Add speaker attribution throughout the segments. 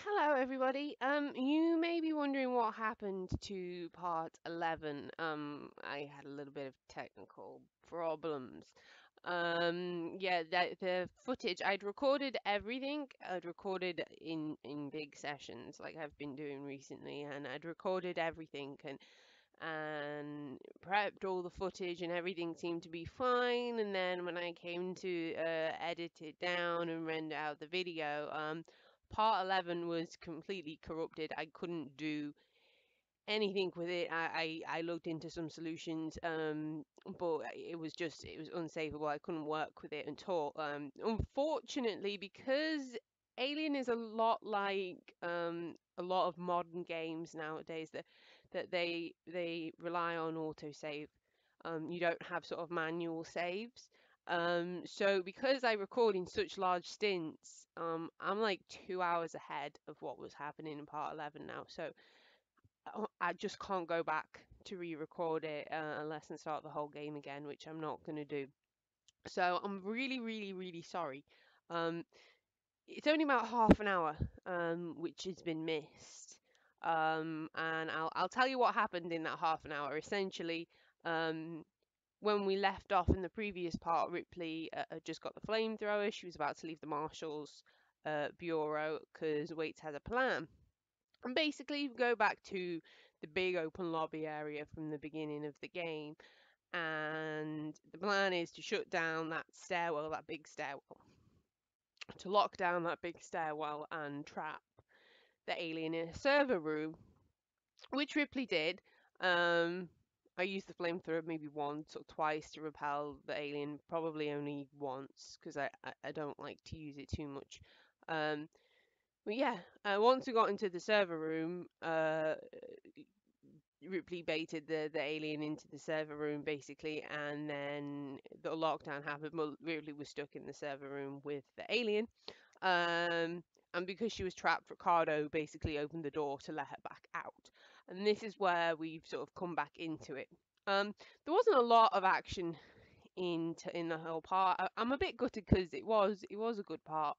Speaker 1: Hello, everybody. You may be wondering what happened to part 11. I had a little bit of technical problems. Yeah, the footage, I'd recorded everything. I'd recorded in big sessions like I've been doing recently, and I'd recorded everything and prepped all the footage, and everything seemed to be fine. And then when I came to edit it down and render out the video, part 11 was completely corrupted. I couldn't do anything with it. I looked into some solutions, but it was unsavable. I couldn't work with it at all. Unfortunately, because Alien is a lot like a lot of modern games nowadays that they rely on autosave. You don't have sort of manual saves. So because I record in such large stints, I'm like 2 hours ahead of what was happening in part 11 now. So I just can't go back to re-record it unless I start the whole game again, which I'm not going to do. So I'm really, really, really sorry. Um, it's only about half an hour, which has been missed. And I'll tell you what happened in that half an hour. Essentially, um, when we left off in the previous part, Ripley had just got the flamethrower. She was about to leave the Marshal's bureau because Waits had a plan. And basically, you go back to the big open lobby area from the beginning of the game, and the plan is to shut down that stairwell, that big stairwell, to lock down that big stairwell and trap the alien in a server room, which Ripley did. Um, I used the flamethrower maybe once or twice to repel the alien, probably only once because I don't like to use it too much. Um, but yeah, once we got into the server room, Ripley baited the alien into the server room basically, and then the lockdown happened. But Ripley was stuck in the server room with the alien, and because she was trapped, Ricardo basically opened the door to let her back out. And this is where we've sort of come back into it. There wasn't a lot of action in the whole part. I'm a bit gutted because it was a good part.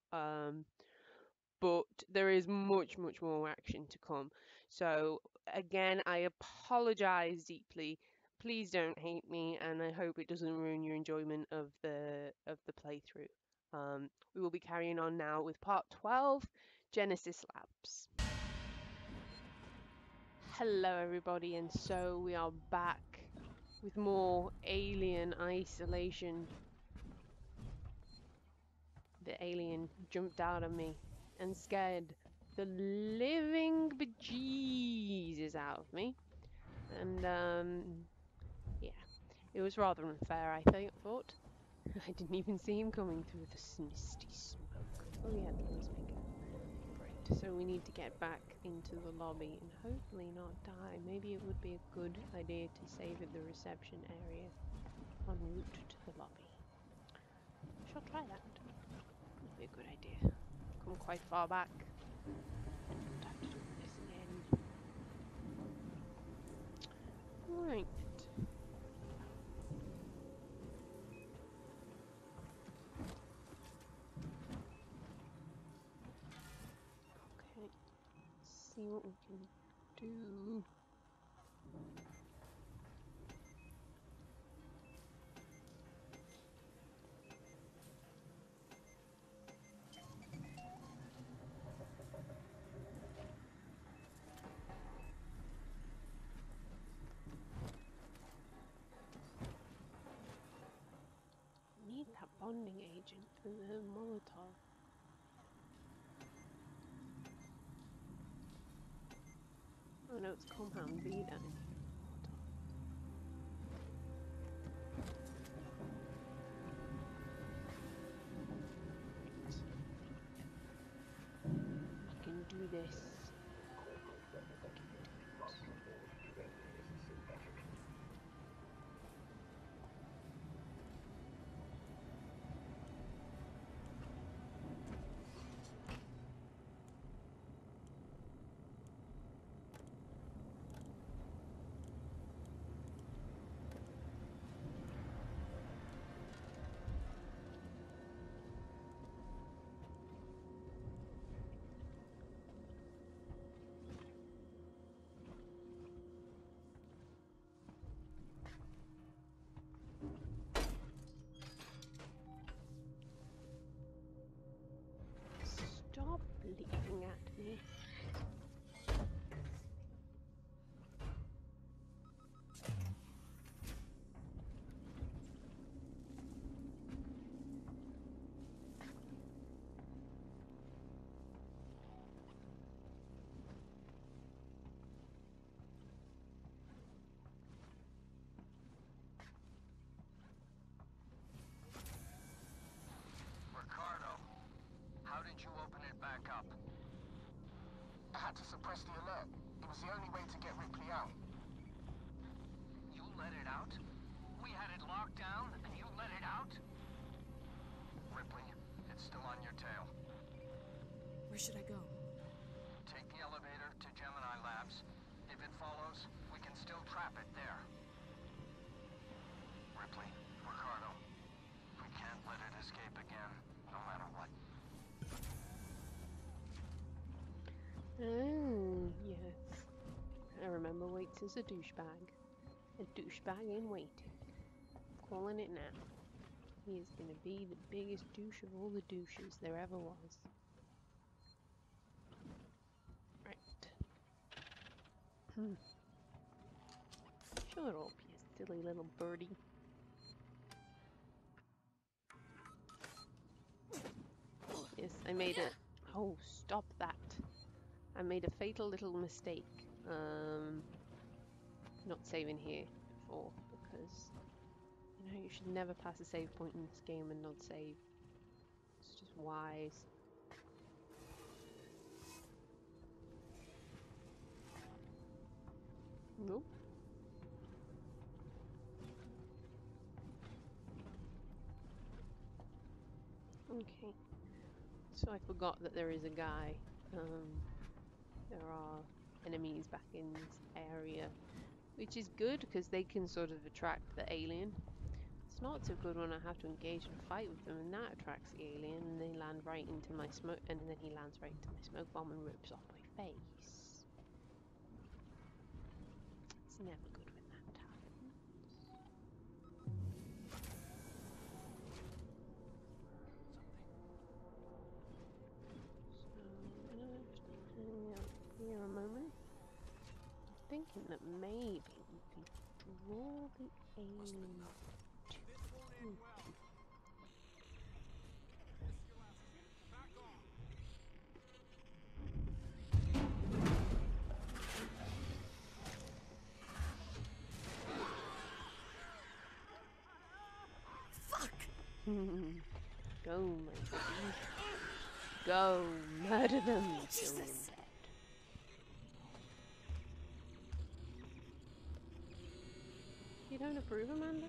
Speaker 1: But there is much, much more action to come. So again, I apologize deeply. Please don't hate me, and I hope it doesn't ruin your enjoyment of the playthrough. We will be carrying on now with part 12, Genesis Labs. Hello everybody, and so we are back with more Alien Isolation. The alien jumped out at me and scared the living bejesus out of me. And yeah, it was rather unfair, I thought. I didn't even see him coming through the misty smoke. Oh yeah, the noisemaker. Great. So we need to get back into the lobby and hopefully not die. Maybe it would be a good idea to save at the reception area en route to the lobby. I shall try that. Would be a good idea. Come quite far back. Don't have to do this again. Right. Okay. Let's see what we can do. Need that bonding agent for the Molotov. Oh no, it's compound B then. I can do this. here.
Speaker 2: How did you open it back up? I had to suppress the alert. It was the only way to get Ripley out. You let it out? We had it locked down, and you let it out? Ripley, it's still on your tail.
Speaker 3: Where should I go?
Speaker 2: Take the elevator to Gemini Labs. If it follows, we can still trap it there. Ripley, Ricardo, we can't let it escape again, no matter what.
Speaker 1: Oh, yes. I remember Waits as a douchebag. A douchebag in waiting. Calling it now. He is going to be the biggest douche of all the douches there ever was. Right. Shut up, you silly little birdie. Yes, I made a... Oh, stop that. I made a fatal little mistake. Not saving here before, because, you know, you should never pass a save point in this game and not save. It's just wise. Nope. Okay. So I forgot that there is a guy. There are enemies back in this area, which is good because they can sort of attract the alien. It's not so good when I have to engage in a fight with them, and that attracts the alien, and they land right into my smoke, and then he lands right into my smoke bomb and rips off my face. It's never good when that happens. So I'm gonna just hang out here a moment. I'm thinking that maybe we could draw the alien to Go, my baby. Go, murder them, kill them. You don't approve, Amanda?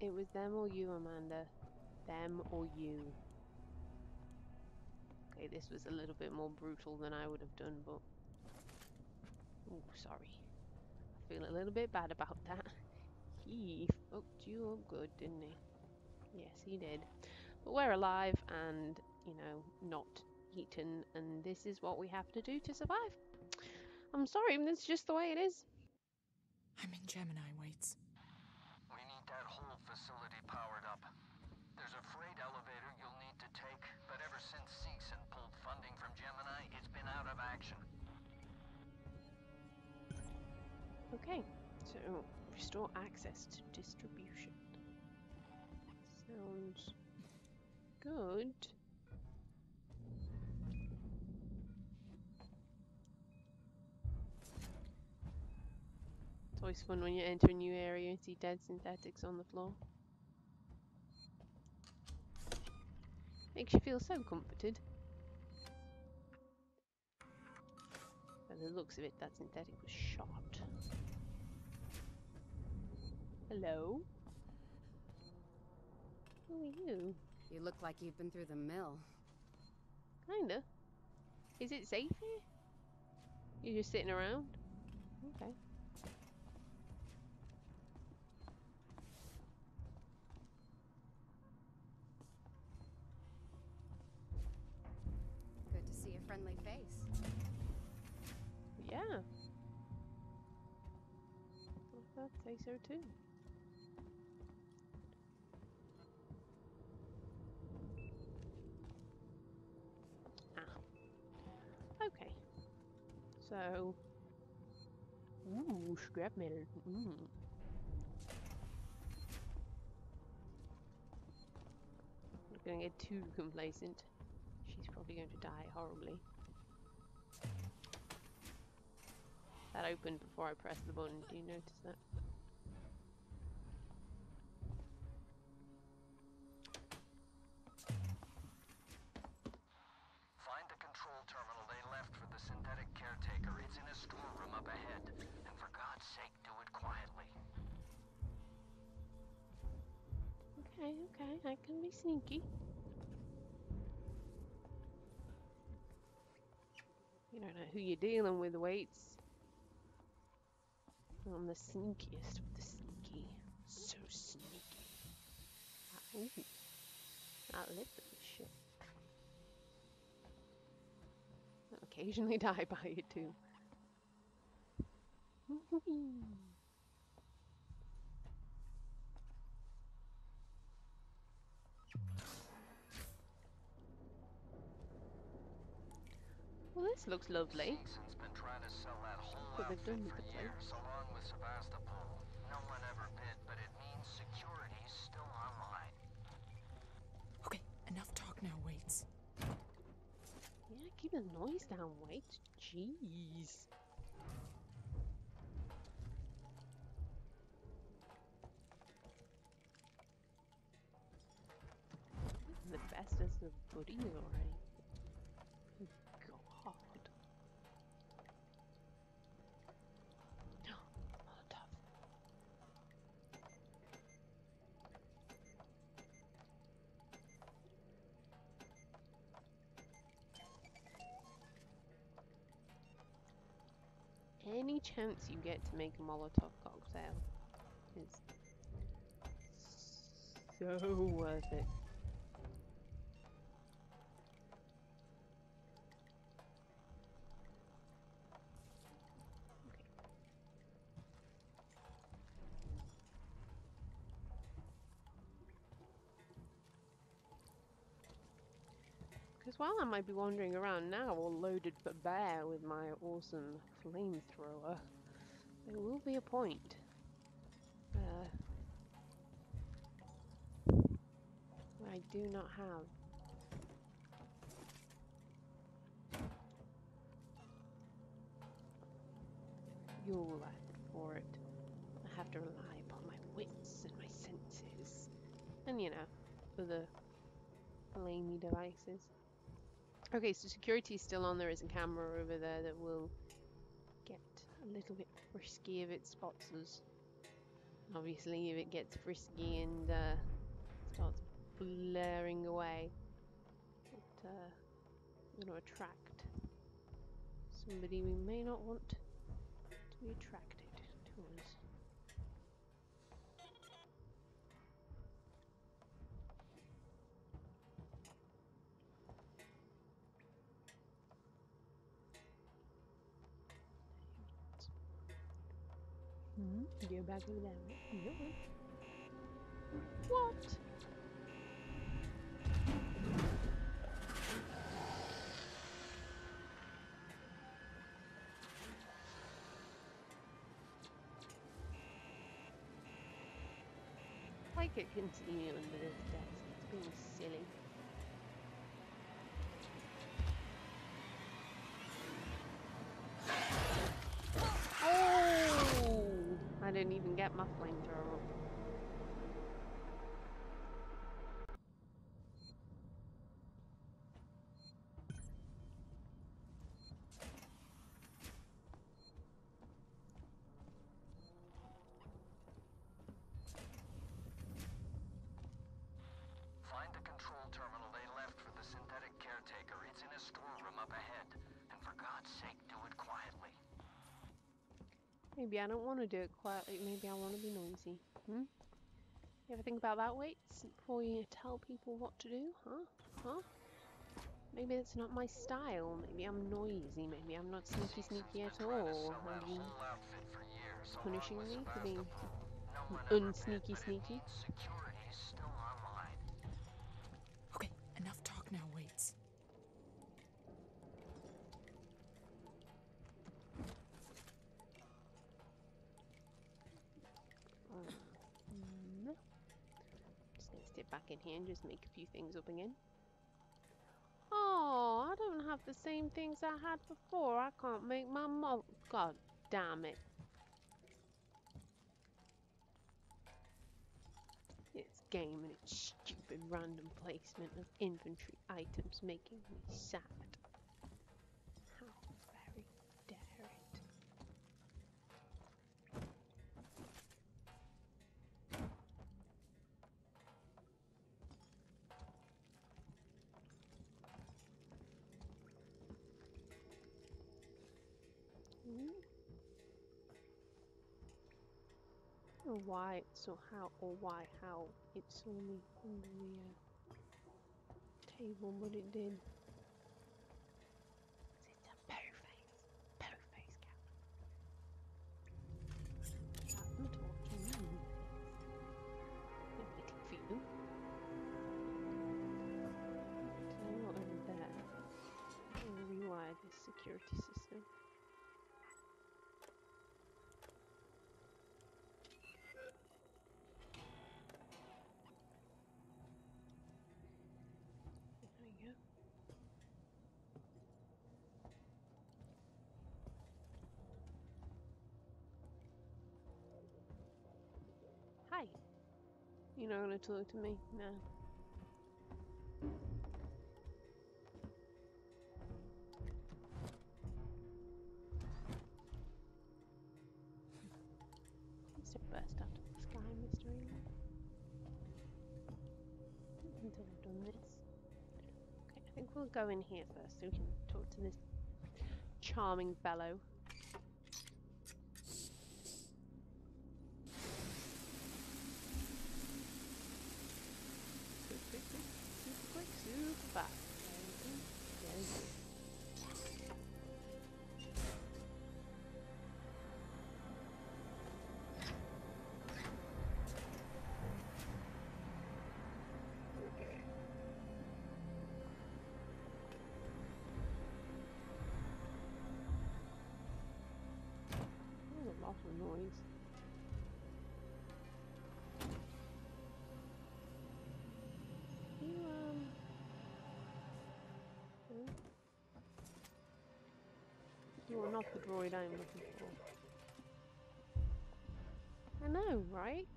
Speaker 1: It was them or you, Amanda. Them or you. Okay, this was a little bit more brutal than I would have done, but... Oh, sorry. I feel a little bit bad about that. He fucked you up good, didn't he? Yes, he did. But we're alive and, you know, not eaten, and this is what we have to do to survive. I'm sorry, that's just the way it is.
Speaker 3: I'm in Gemini, Waits.
Speaker 2: We need that whole facility powered up. There's a freight elevator you'll need to take, but ever since Seegson pulled funding from Gemini, it's been out of action.
Speaker 1: Okay, so restore access to distribution. Sounds good. It's always fun when you enter a new area and see dead synthetics on the floor. Makes you feel so comforted. By the looks of it, that synthetic was shot. Hello? Who are you?
Speaker 4: You look like you've been through the mill.
Speaker 1: Kinda. Is it safe here? You're just sitting around? Okay. I'd say so too. Ah. Okay. So... Ooh, scrap metal. Not gonna get too complacent. She's probably going to die horribly. That opened before I pressed the button. Do you notice that?
Speaker 2: Find the control terminal they left for the synthetic caretaker. It's in a storeroom up ahead. And for God's sake, do it quietly.
Speaker 1: Okay, I can be sneaky. You don't know who you're dealing with, Waits. I'm the sneakiest of the sneaky. So sneaky. Ooh. That lip of this shit. I'll occasionally die by it too. Well, this looks lovely.
Speaker 2: Seegson's been trying to sell that whole
Speaker 1: What they've
Speaker 2: outfit
Speaker 1: done with
Speaker 2: for
Speaker 1: the place.
Speaker 2: years, along with Sebastopol. No one ever bid, but it means security's still online.
Speaker 3: Okay, enough talk now, Waits.
Speaker 1: Yeah, keep the noise down, Wait. Jeez. The best as the buddies already. Good God. Molotov. Any chance you get to make a Molotov cocktail is so worth it. Because while I might be wandering around now all loaded but bare with my awesome flamethrower, there will be a point where I do not have fuel left for it. I have to rely upon my wits and my senses. And, you know, other flamey devices. Okay, so security is still on. There is a camera over there that will get a little bit frisky if it spots us. Obviously, if it gets frisky and starts blaring away, it's going to attract somebody we may not want to be attracted to us. Go back over there. No. What? I could continue under this desk. It's being silly. Oh! I didn't even get my flamethrower up.
Speaker 2: Find the control terminal they left for the synthetic caretaker. It's in a storeroom up ahead. And for God's sake, do it quietly.
Speaker 1: Maybe I don't want to do it quietly. Maybe I want to be noisy. You ever think about that, Waits, before you tell people what to do? Huh? Maybe it's not my style. Maybe I'm noisy. Maybe I'm not sneaky sneaky at all. Are you punishing me for being unsneaky sneaky?
Speaker 2: Security's still online.
Speaker 3: Okay, enough talk now, Waits.
Speaker 1: Just gonna step back in here and just make a few things up again. Oh, I don't have the same things I had before. I can't make my God damn it. This game and its stupid random placement of inventory items making me sad. How very dare it. Or why so how or why how it's only on the table, but it did. It's a purr-face cat. I'm talking to you. Waiting for you. So over there. I'll rewire this security system. There we go. Hi. You're not gonna talk to me? No. Please don't burst out of the sky, Mr. England. Until I've done this. Okay, I think we'll go in here first so we can talk to this charming fellow. Super quick, super fast. There we go. There's a lot of noise. You are not the droid I'm looking for. I know, right?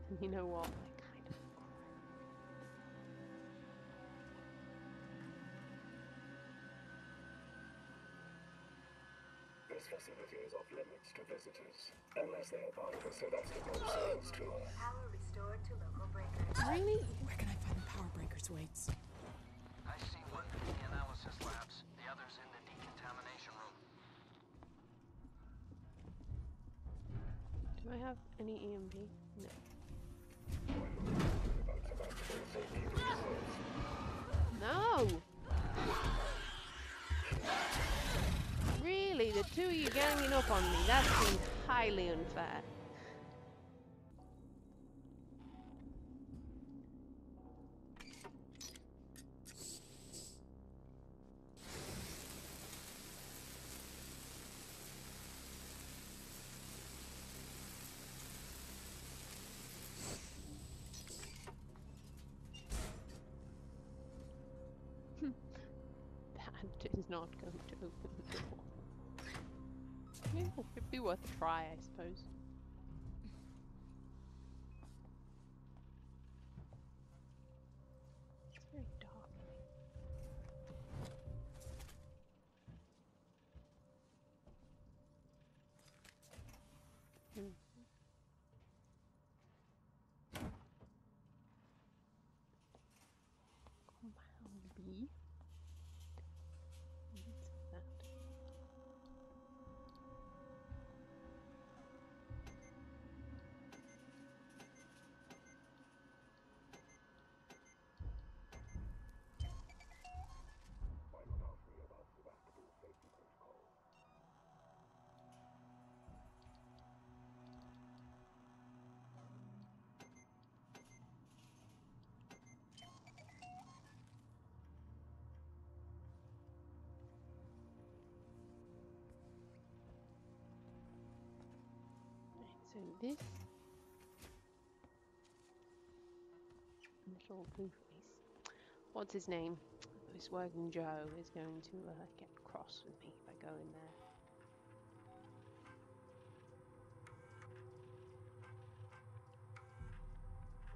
Speaker 1: And you know what? I kind of
Speaker 5: This facility is off limits to visitors, unless they are part of a celestial science tour.
Speaker 6: Power restored to local breakers.
Speaker 1: really?
Speaker 3: Where can I find the power breakers, Waits?
Speaker 2: I see one in the analysis labs. The other's in the decontamination room.
Speaker 1: Do I have any EMP? No. No! Really? The two of you ganging up on me? That seems highly unfair. That is not going to open the door. Yeah, it'd be worth a try, I suppose. It's very dark. Compound B. What's that? So this little blue face, what's his name? This working Joe is going to get cross with me if I go in there.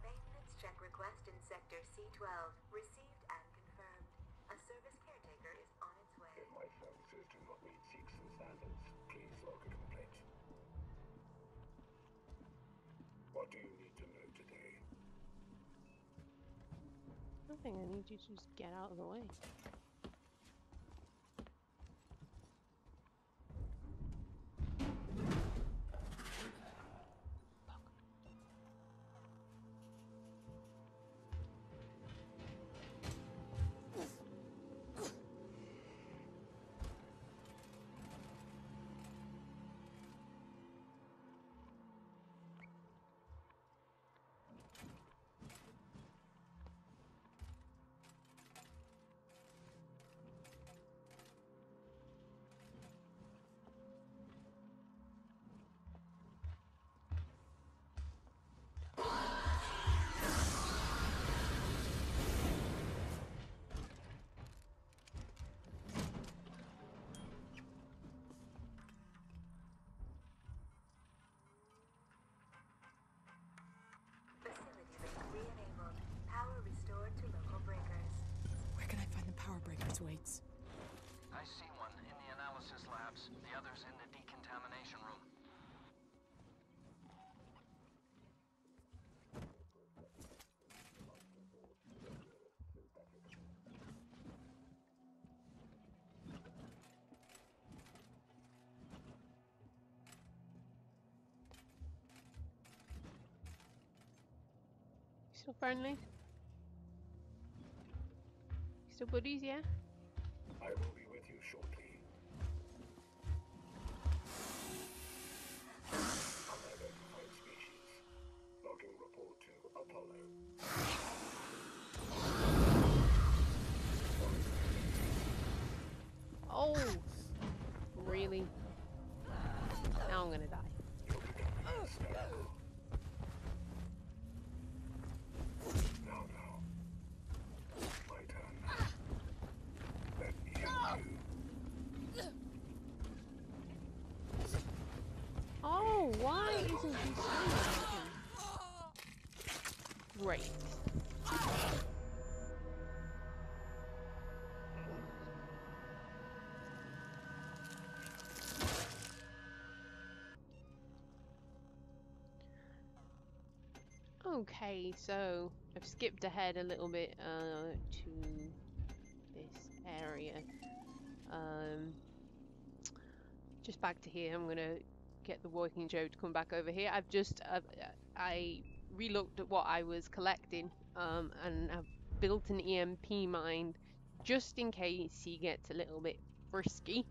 Speaker 6: Maintenance check request in sector C12. Received and confirmed. A service caretaker is on its way.
Speaker 5: If my services do not meet Seegson standards, please log a complaint. What do you need to know today?
Speaker 1: Nothing, I need you to just get out of the way.
Speaker 6: Facility link re-enabled. Power restored to local breakers.
Speaker 3: Where can I find the power breakers, Waits?
Speaker 2: I see one in the analysis labs. The other's in the decontamination room.
Speaker 1: Still friendly? Still buddies, yeah?
Speaker 5: I will be with you shortly. Unidentified species. Logging report to Apollo.
Speaker 1: Oh! Really? Now I'm gonna die.
Speaker 5: You're becoming hysterical. Now. My turn. Let me help you.
Speaker 1: Oh, why isn't he saying anything? Great. Okay, so I've skipped ahead a little bit to this area. Just back to here. I'm gonna get the working Joe to come back over here. I relooked at what I was collecting and I've built an EMP Mind just in case he gets a little bit frisky.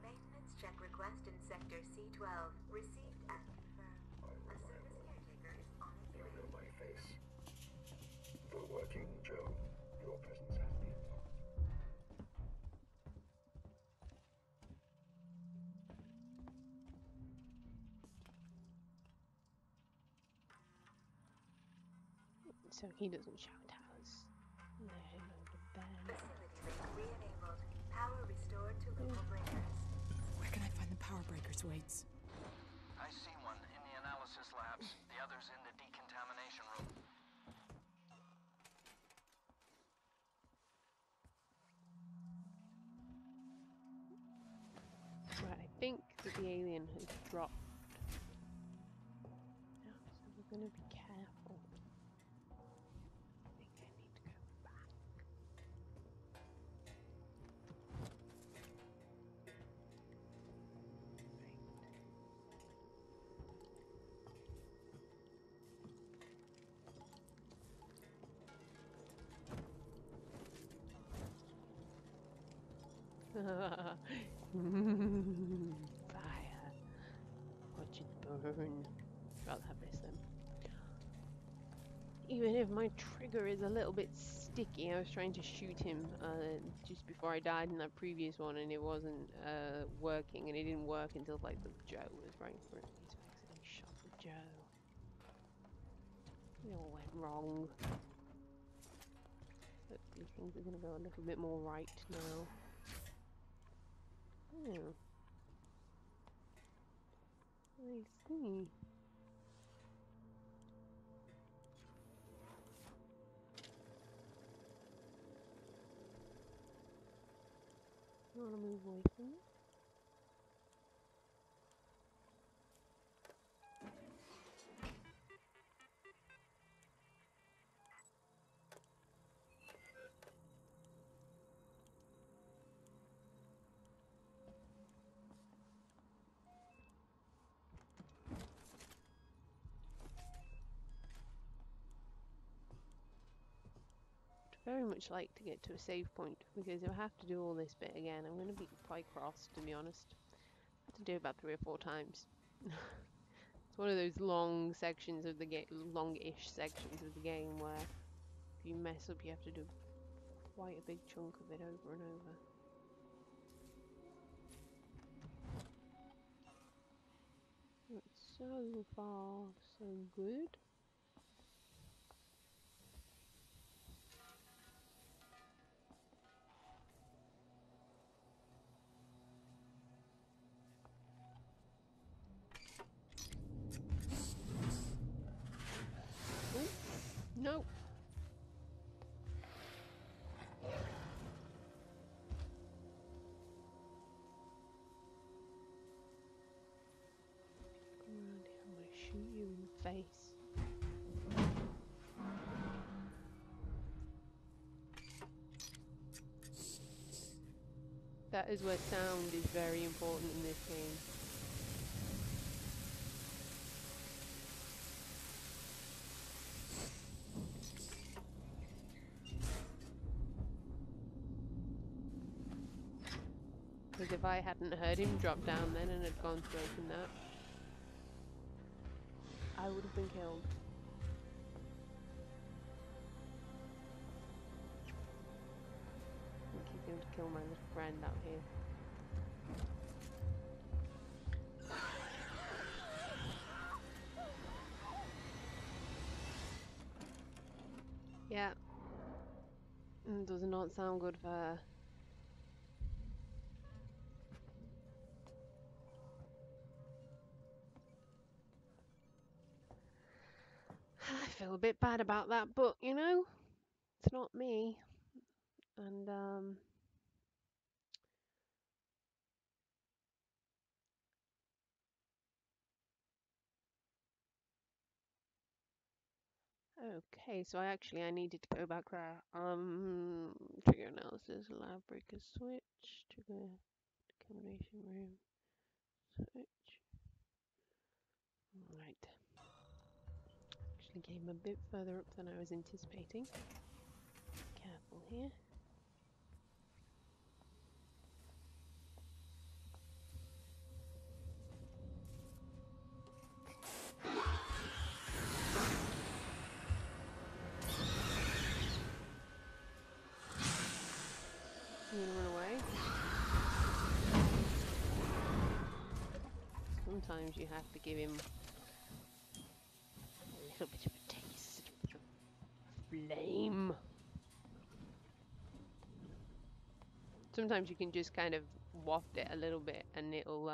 Speaker 6: Maintenance check request in sector C12. Received and confirmed. A service caretaker is on its
Speaker 5: You
Speaker 6: way.
Speaker 5: know my face. The working Joe. Your presence has been lost.
Speaker 1: So he doesn't shout at us. Hello, the bear.
Speaker 6: Facility link re-enabled. Power restored to local breakers.
Speaker 3: Where can I find the power breakers, Waits?
Speaker 2: I see one in the analysis labs. The other's in the decontamination room.
Speaker 1: Right, I think that the alien has dropped. Yeah, so we're gonna be careful. I think I need to go back. Fire. Watch it burn. I'll have this then. Even if my trigger is a little bit sticky, I was trying to shoot him just before I died in that previous one, and it wasn't working, and it didn't work until like the Joe was right in front of me, so I accidentally shot the Joe. It all went wrong. Hopefully things are going to go a little bit more right now. Oh, I see. I want to move away from it. Very much like to get to a save point, because if I have to do all this bit again, I'm going to be quite cross, to be honest. I have to do it about 3 or 4 times. It's one of those long sections of the game, long-ish sections of the game, where if you mess up, you have to do quite a big chunk of it over and over. But so far, so good. Oh, no. Come around here, I'm going to shoot you in the face. That is where sound is very important in this game. Because if I hadn't heard him drop down then and had gone to open that, I would have been killed. I think he's going to kill my little friend out here. Yeah. Does not sound good for her. I feel a bit bad about that, but you know, it's not me. And okay, so I needed to go back there. Trigger analysis, lab breaker switch, trigger combination room switch. Right. Actually came a bit further up than I was anticipating. Careful here. You gonna run away? Sometimes you have to give him a little bit of a taste of the flame. Sometimes you can just kind of waft it a little bit and it'll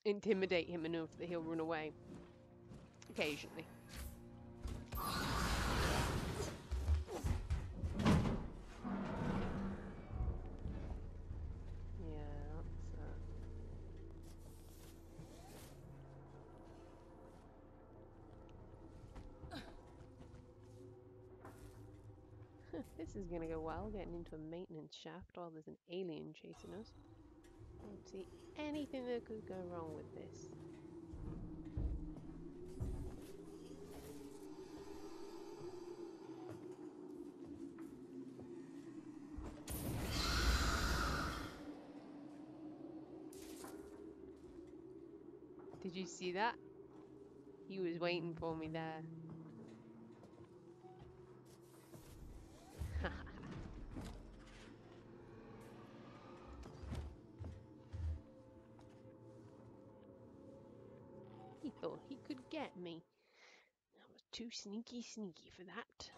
Speaker 1: intimidate him enough that he'll run away. Occasionally. Yeah, that's this is gonna go well, getting into a maintenance shaft while there's an alien chasing us. I don't see anything that could go wrong with this. Did you see that? He was waiting for me there. thought he could get me. I was too sneaky for that.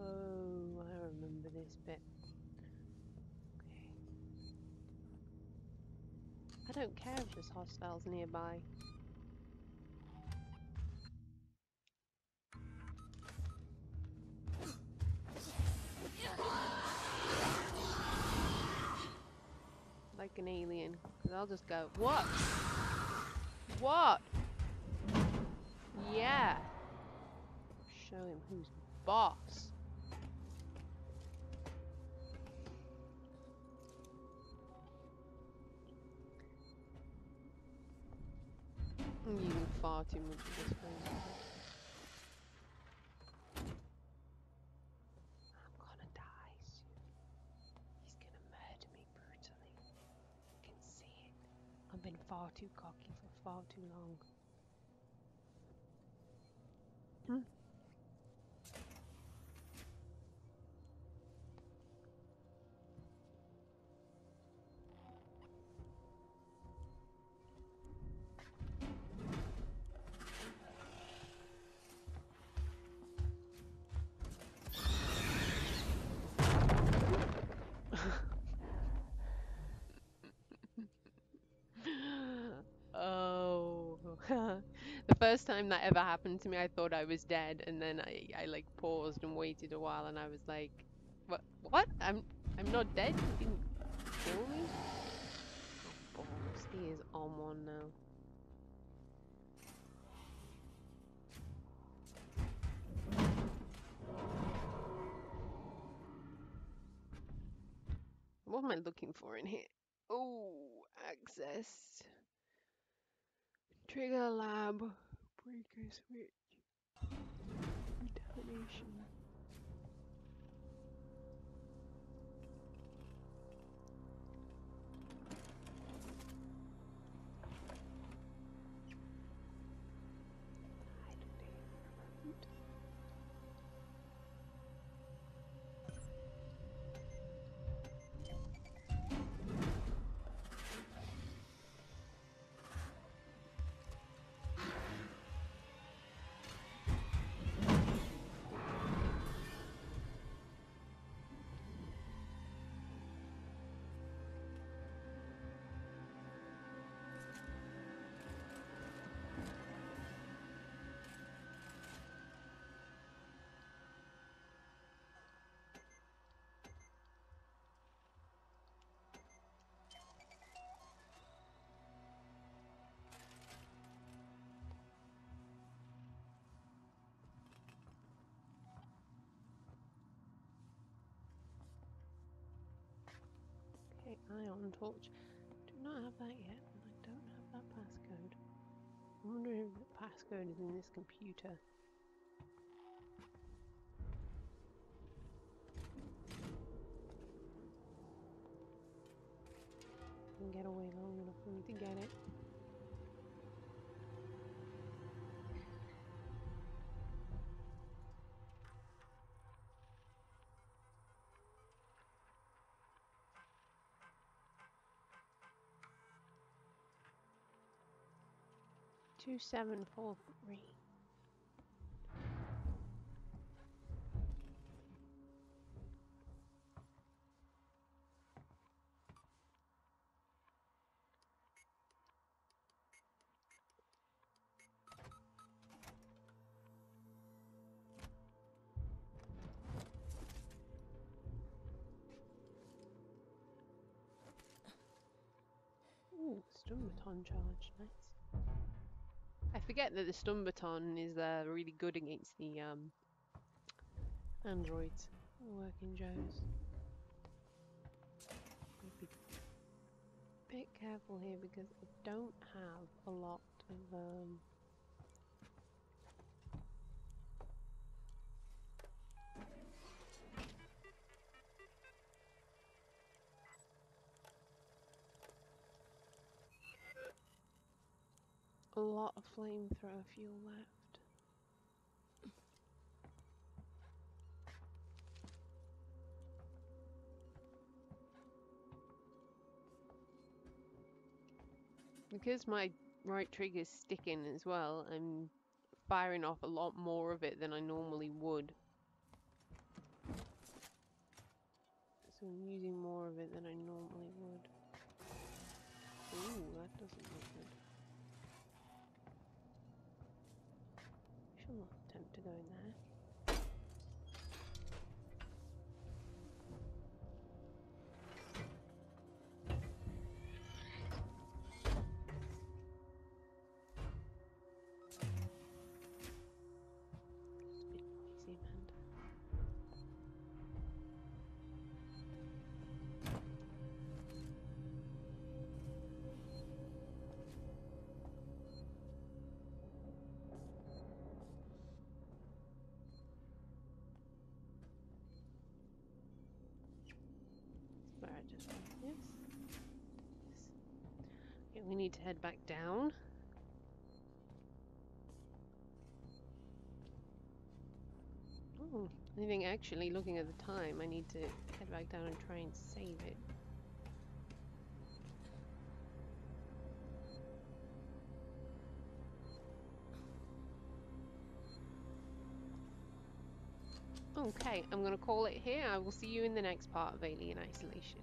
Speaker 1: Oh, I remember this bit. Okay. I don't care if there's hostiles nearby. Like an alien. Because I'll just go, what? What? Yeah. Show him who's boss. I'm using far too much of this phone. I'm gonna die soon. He's gonna murder me brutally. I can see it. I've been far too cocky for far too long. Oh, the first time that ever happened to me, I thought I was dead, and then I like paused and waited a while, and I was like, "What? What? I'm not dead. You didn't kill me?" Oh, balls! He is on one now. What am I looking for in here? Oh, access. Trigger lab. Breaker switch. Detonation. Okay, ion torch. Do not have that yet, and I don't have that passcode. I wonder if the passcode is in this computer. I can get away long enough for me to get it. Two 743. Ooh, stun baton charge, nice. I forget that the stun baton is really good against the androids. Working Joes. Be a bit careful here because I don't have a lot of lot of flamethrower fuel left. Because my right trigger's sticking as well, I'm firing off a lot more of it than I normally would. So I'm using more of it than I normally would. Ooh, that doesn't look good. I shall not attempt to go in there. It's a bit noisy, Amanda. Where I just went. Yes. Okay, we need to head back down. Oh, I think actually looking at the time, I need to head back down and try and save it. Okay, I'm going to call it here. I will see you in the next part of Alien Isolation.